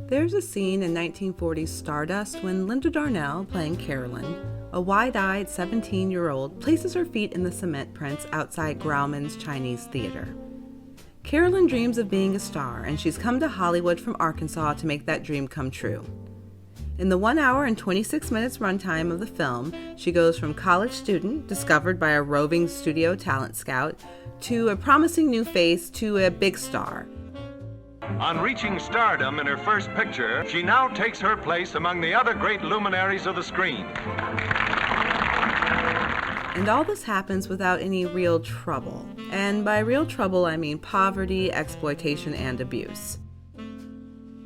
There's a scene in 1940's Stardust when Linda Darnell, playing Carolyn, a wide-eyed 17-year-old, places her feet in the cement prints outside Grauman's Chinese Theater. Carolyn dreams of being a star, and she's come to Hollywood from Arkansas to make that dream come true. In the 1 hour and 26 minutes runtime of the film, she goes from college student, discovered by a roving studio talent scout, to a promising new face, to a big star. On reaching stardom in her first picture, she now takes her place among the other great luminaries of the screen. And all this happens without any real trouble. And by real trouble, I mean poverty, exploitation, and abuse.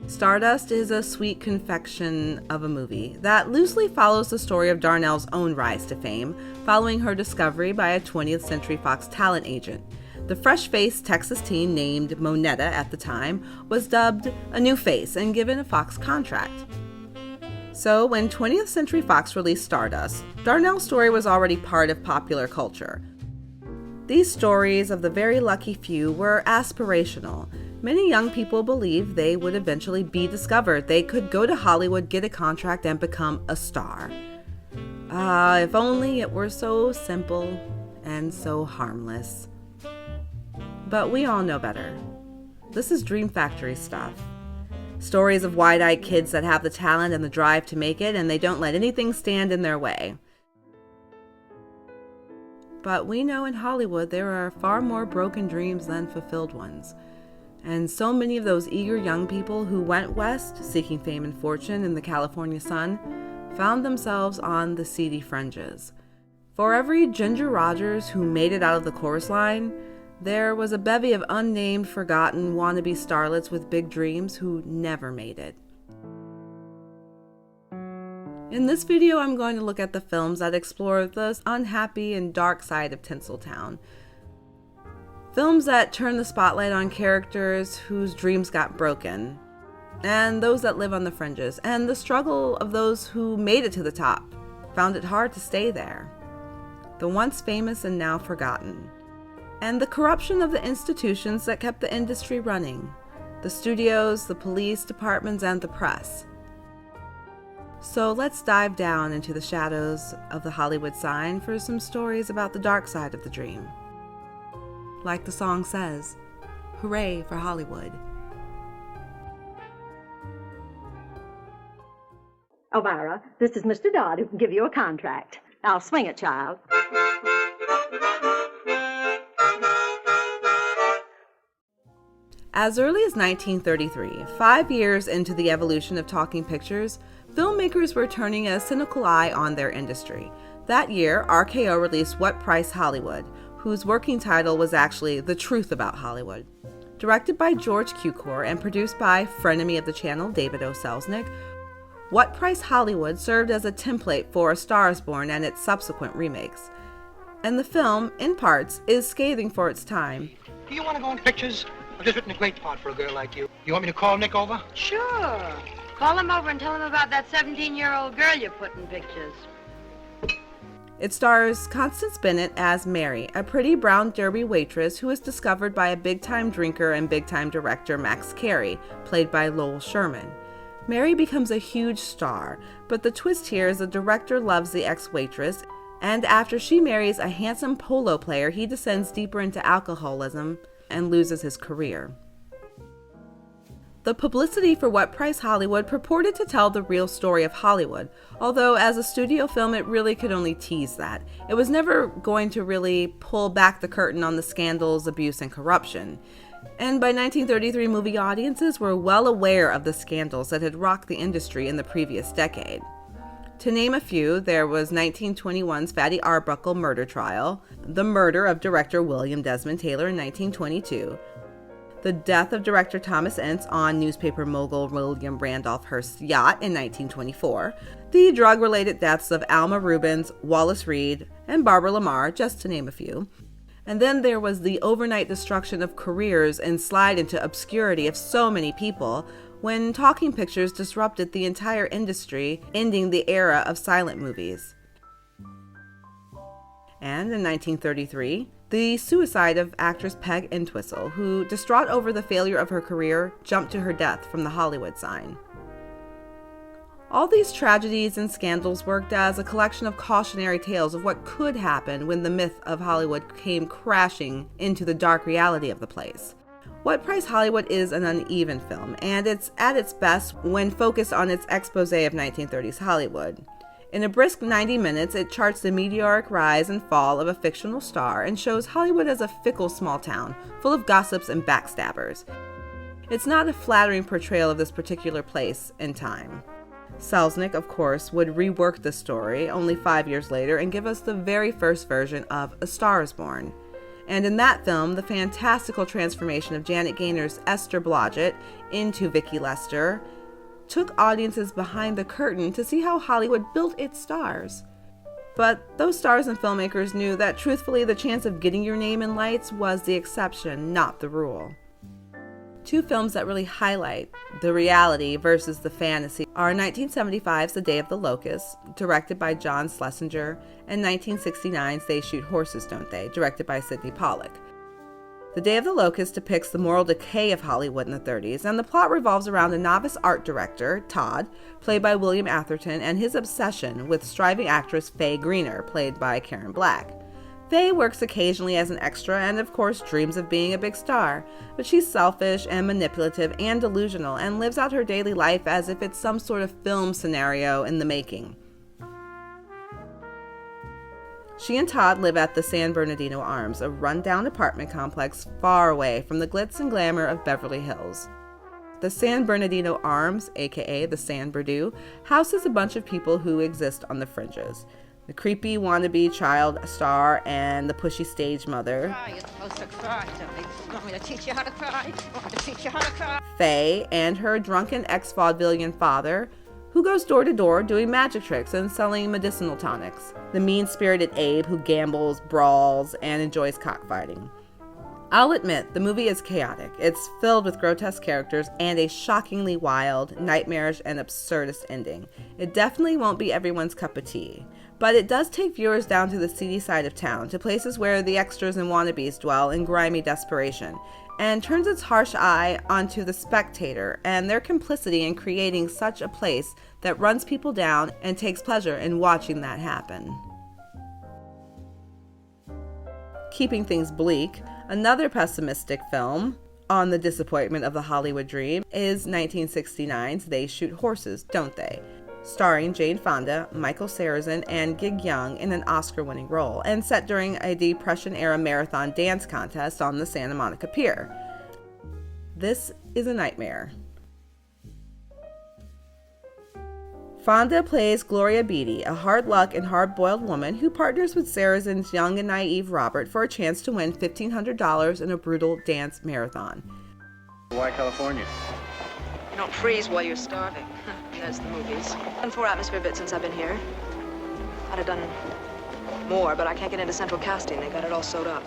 Stardust is a sweet confection of a movie that loosely follows the story of Darnell's own rise to fame, following her discovery by a 20th Century Fox talent agent. The fresh-faced Texas teen named Moneta at the time was dubbed a new face and given a Fox contract. So when 20th Century Fox released Stardust, Darnell's story was already part of popular culture. These stories of the very lucky few were aspirational. Many young people believed they would eventually be discovered. They could go to Hollywood, get a contract, and become a star. If only it were so simple and so harmless. But we all know better. This is Dream Factory stuff. Stories of wide-eyed kids that have the talent and the drive to make it, and they don't let anything stand in their way. But we know in Hollywood there are far more broken dreams than fulfilled ones. And so many of those eager young people who went west, seeking fame and fortune in the California sun, found themselves on the seedy fringes. For every Ginger Rogers who made it out of the chorus line, there was a bevy of unnamed, forgotten, wannabe starlets with big dreams who never made it. In this video, I'm going to look at the films that explore the unhappy and dark side of Tinseltown. Films that turn the spotlight on characters whose dreams got broken, and those that live on the fringes, and the struggle of those who made it to the top, found it hard to stay there. The once famous and now forgotten. And the corruption of the institutions that kept the industry running. The studios, the police departments, and the press. So let's dive down into the shadows of the Hollywood sign for some stories about the dark side of the dream. Like the song says, hooray for Hollywood. Elvira, this is Mr. Dodd who can give you a contract. Now swing it, child. As early as 1933, 5 years into the evolution of talking pictures, filmmakers were turning a cynical eye on their industry. That year, RKO released What Price Hollywood, whose working title was actually The Truth About Hollywood. Directed by George Cukor and produced by frenemy of the channel David O. Selznick, What Price Hollywood served as a template for A Star is Born and its subsequent remakes. And the film, in parts, is scathing for its time. Do you want to go in pictures? I've just written a great part for a girl like you. You want me to call Nick over? Sure. Call him over and tell him about that 17-year-old girl you put in pictures. It stars Constance Bennett as Mary, a pretty brown derby waitress who is discovered by a big-time drinker and big-time director Max Carey, played by Lowell Sherman. Mary becomes a huge star, but the twist here is the director loves the ex-waitress, and after she marries a handsome polo player, he descends deeper into alcoholism and loses his career. The publicity for What Price Hollywood purported to tell the real story of Hollywood, although as a studio film it really could only tease that. It was never going to really pull back the curtain on the scandals, abuse, and corruption. And by 1933, movie audiences were well aware of the scandals that had rocked the industry in the previous decade. To name a few, there was 1921's Fatty Arbuckle murder trial, the murder of director William Desmond Taylor in 1922, the death of director Thomas Ince on newspaper mogul William Randolph Hearst's yacht in 1924, the drug-related deaths of Alma Rubens, Wallace Reed, and Barbara Lamar, just to name a few. And then there was the overnight destruction of careers and slide into obscurity of so many people when talking pictures disrupted the entire industry, ending the era of silent movies. And in 1933, the suicide of actress Peg Entwistle, who, distraught over the failure of her career, jumped to her death from the Hollywood sign. All these tragedies and scandals worked as a collection of cautionary tales of what could happen when the myth of Hollywood came crashing into the dark reality of the place. What Price Hollywood is an uneven film, and it's at its best when focused on its expose of 1930s Hollywood. In a brisk 90 minutes, it charts the meteoric rise and fall of a fictional star and shows Hollywood as a fickle small town, full of gossips and backstabbers. It's not a flattering portrayal of this particular place and time. Selznick, of course, would rework the story only 5 years later and give us the very first version of A Star is Born. And in that film, the fantastical transformation of Janet Gaynor's Esther Blodgett into Vicki Lester took audiences behind the curtain to see how Hollywood built its stars. But those stars and filmmakers knew that truthfully the chance of getting your name in lights was the exception, not the rule. Two films that really highlight the reality versus the fantasy are 1975's The Day of the Locusts, directed by John Schlesinger, and 1969's They Shoot Horses, Don't They?, directed by Sidney Pollack. The Day of the Locusts depicts the moral decay of Hollywood in the 30s, and the plot revolves around a novice art director, Todd, played by William Atherton, and his obsession with striving actress Faye Greener, played by Karen Black. Faye works occasionally as an extra and, of course, dreams of being a big star, but she's selfish and manipulative and delusional and lives out her daily life as if it's some sort of film scenario in the making. She and Todd live at the San Bernardino Arms, a rundown apartment complex far away from the glitz and glamour of Beverly Hills. The San Bernardino Arms, aka the San Berdu, houses a bunch of people who exist on the fringes. The creepy wannabe child star and the pushy stage mother, You're supposed to cry to me. You want me to teach you how to cry? You want me to teach you how to cry? Faye, and her drunken ex-vaudevillian father, who goes door to door doing magic tricks and selling medicinal tonics. The mean-spirited Abe, who gambles, brawls, and enjoys cockfighting. I'll admit, the movie is chaotic. It's filled with grotesque characters and a shockingly wild, nightmarish, and absurdist ending. It definitely won't be everyone's cup of tea. But it does take viewers down to the seedy side of town, to places where the extras and wannabes dwell in grimy desperation, and turns its harsh eye onto the spectator and their complicity in creating such a place that runs people down and takes pleasure in watching that happen. Keeping things bleak, another pessimistic film on the disappointment of the Hollywood dream is 1969's They Shoot Horses, Don't They?, starring Jane Fonda, Michael Sarrazin, and Gig Young in an Oscar-winning role, and set during a Depression-era marathon dance contest on the Santa Monica Pier. This is a nightmare. Fonda plays Gloria Beatty, a hard-luck and hard-boiled woman who partners with Sarrazin's young and naive Robert for a chance to win $1,500 in a brutal dance marathon. Why California? You don't freeze while you're starving. There's the movies. I've done 4 atmosphere bits since I've been here. I'd have done more, but I can't get into central casting. They got it all sewed up.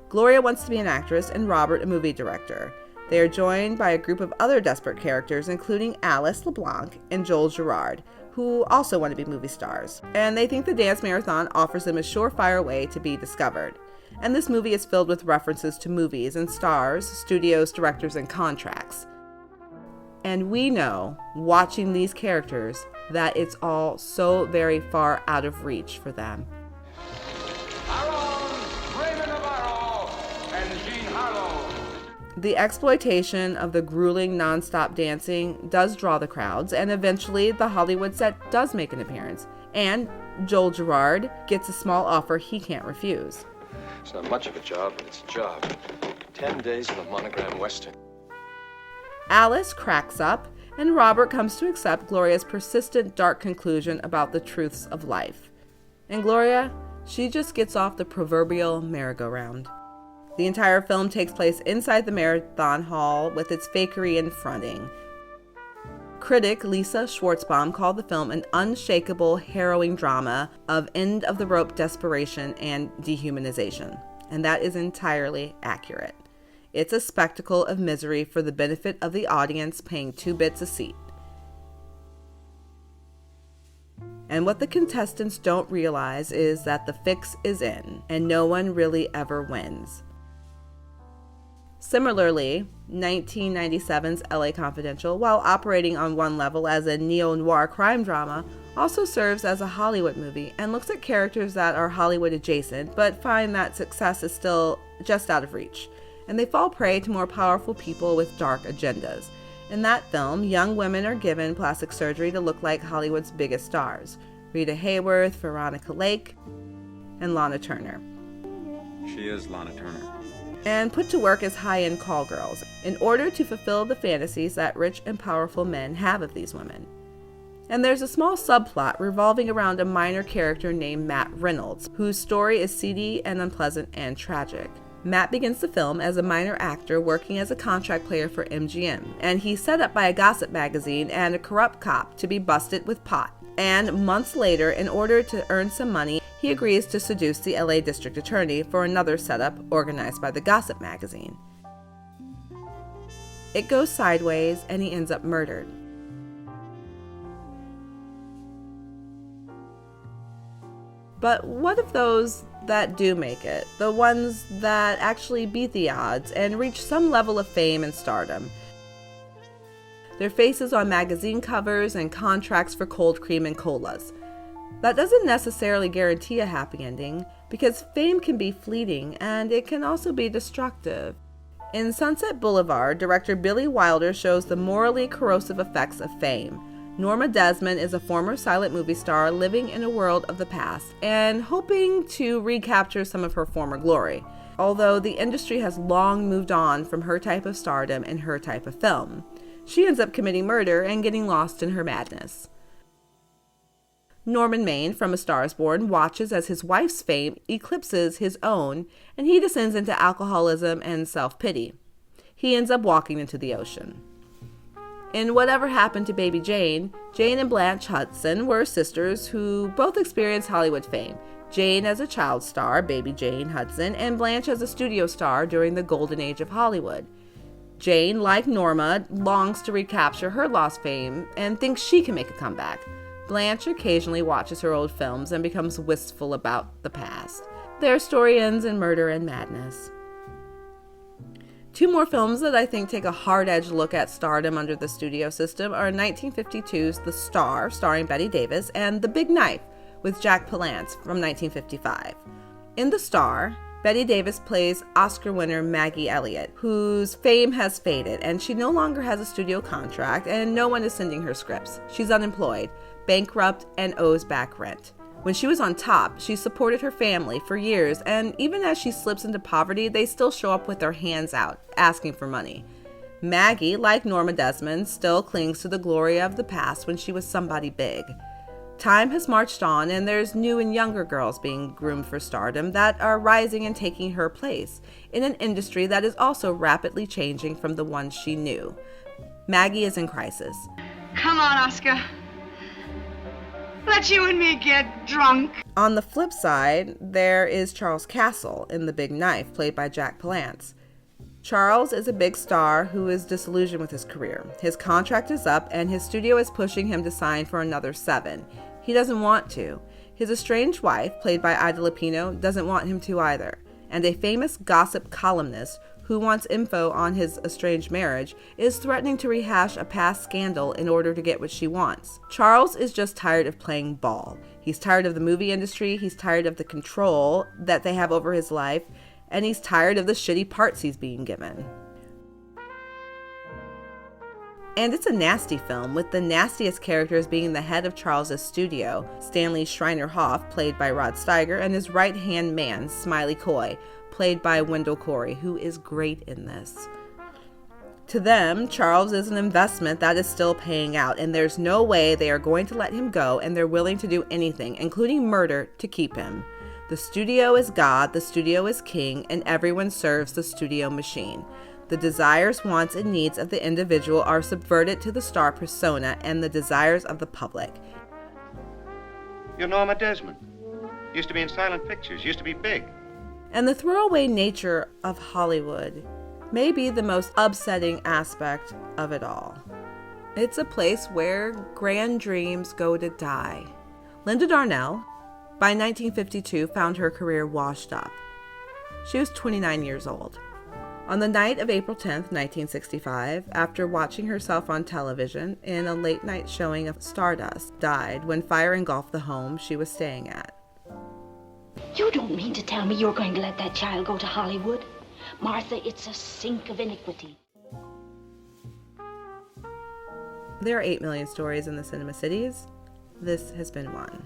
Gloria wants to be an actress and Robert a movie director. They are joined by a group of other desperate characters, including Alice LeBlanc and Joel Gerard, who also want to be movie stars. And they think the dance marathon offers them a surefire way to be discovered. And this movie is filled with references to movies and stars, studios, directors, and contracts. And we know, watching these characters, that it's all so very far out of reach for them. The exploitation of the grueling non-stop dancing does draw the crowds, and eventually the Hollywood set does make an appearance. And Joel Gerard gets a small offer he can't refuse. It's not much of a job, but it's a job. 10 days of a monogram western. Alice cracks up, and Robert comes to accept Gloria's persistent dark conclusion about the truths of life. And Gloria, she just gets off the proverbial merry-go-round. The entire film takes place inside the marathon hall with its fakery and fronting. Critic Lisa Schwartzbaum called the film an unshakable, harrowing drama of end-of-the-rope desperation and dehumanization. And that is entirely accurate. It's a spectacle of misery for the benefit of the audience paying 2 bits a seat. And what the contestants don't realize is that the fix is in, and no one really ever wins. Similarly, 1997's LA Confidential, while operating on one level as a neo-noir crime drama, also serves as a Hollywood movie and looks at characters that are Hollywood adjacent but find that success is still just out of reach, and they fall prey to more powerful people with dark agendas. In that film, young women are given plastic surgery to look like Hollywood's biggest stars: Rita Hayworth, Veronica Lake, and Lana Turner. She is Lana Turner. And put to work as high-end call girls in order to fulfill the fantasies that rich and powerful men have of these women. And there's a small subplot revolving around a minor character named Matt Reynolds, whose story is seedy and unpleasant and tragic. Matt begins the film as a minor actor working as a contract player for MGM, and he's set up by a gossip magazine and a corrupt cop to be busted with pot. And months later, in order to earn some money, he agrees to seduce the LA district attorney for another setup organized by the gossip magazine. It goes sideways and he ends up murdered. But what of those that do make it? The ones that actually beat the odds and reach some level of fame and stardom. Their faces on magazine covers and contracts for cold cream and colas. That doesn't necessarily guarantee a happy ending, because fame can be fleeting and it can also be destructive. In Sunset Boulevard, director Billy Wilder shows the morally corrosive effects of fame. Norma Desmond is a former silent movie star living in a world of the past and hoping to recapture some of her former glory, although the industry has long moved on from her type of stardom and her type of film. She ends up committing murder and getting lost in her madness. Norman Maine, from A Star is Born, watches as his wife's fame eclipses his own, and he descends into alcoholism and self-pity. He ends up walking into the ocean. In Whatever Happened to Baby Jane, Jane and Blanche Hudson were sisters who both experienced Hollywood fame. Jane as a child star, Baby Jane Hudson, and Blanche as a studio star during the golden age of Hollywood. Jane, like Norma, longs to recapture her lost fame and thinks she can make a comeback. Blanche occasionally watches her old films and becomes wistful about the past. Their story ends in murder and madness. Two more films that I think take a hard-edged look at stardom under the studio system are 1952's The Star, starring Bette Davis, and The Big Knife, with Jack Palance, from 1955. In The Star, Bette Davis plays Oscar winner Maggie Elliott, whose fame has faded, and she no longer has a studio contract, and no one is sending her scripts. She's unemployed, bankrupt, and owes back rent. When she was on top, she supported her family for years, and even as she slips into poverty, they still show up with their hands out, asking for money. Maggie, like Norma Desmond, still clings to the glory of the past when she was somebody big. Time has marched on, and there's new and younger girls being groomed for stardom that are rising and taking her place in an industry that is also rapidly changing from the one she knew. Maggie is in crisis. Come on, Oscar. Let you and me get drunk. On the flip side, there is Charles Castle in The Big Knife, played by Jack Palance. Charles is a big star who is disillusioned with his career. His contract is up and his studio is pushing him to sign for another 7. He doesn't want to. His estranged wife, played by Ida Lupino, doesn't want him to either. And a famous gossip columnist who wants info on his estranged marriage is threatening to rehash a past scandal in order to get what she wants. Charles is just tired of playing ball. He's tired of the movie industry, he's tired of the control that they have over his life, and he's tired of the shitty parts he's being given. And it's a nasty film, with the nastiest characters being the head of Charles's studio, Stanley Schreiner-Hoff, played by Rod Steiger, and his right-hand man, Smiley Coy, played by Wendell Corey, who is great in this. To them, Charles is an investment that is still paying out, and there's no way they are going to let him go, and they're willing to do anything, including murder, to keep him. The studio is God, the studio is king, and everyone serves the studio machine. The desires, wants, and needs of the individual are subverted to the star persona and the desires of the public. You're Norma Desmond. Used to be in silent pictures, used to be big. And the throwaway nature of Hollywood may be the most upsetting aspect of it all. It's a place where grand dreams go to die. Linda Darnell, by 1952, found her career washed up. She was 29 years old. On the night of April 10th, 1965, after watching herself on television in a late-night showing of Stardust, died when fire engulfed the home she was staying at. You don't mean to tell me you're going to let that child go to Hollywood? Martha, it's a sink of iniquity. There are 8 million stories in the Cinema Cities. This has been one.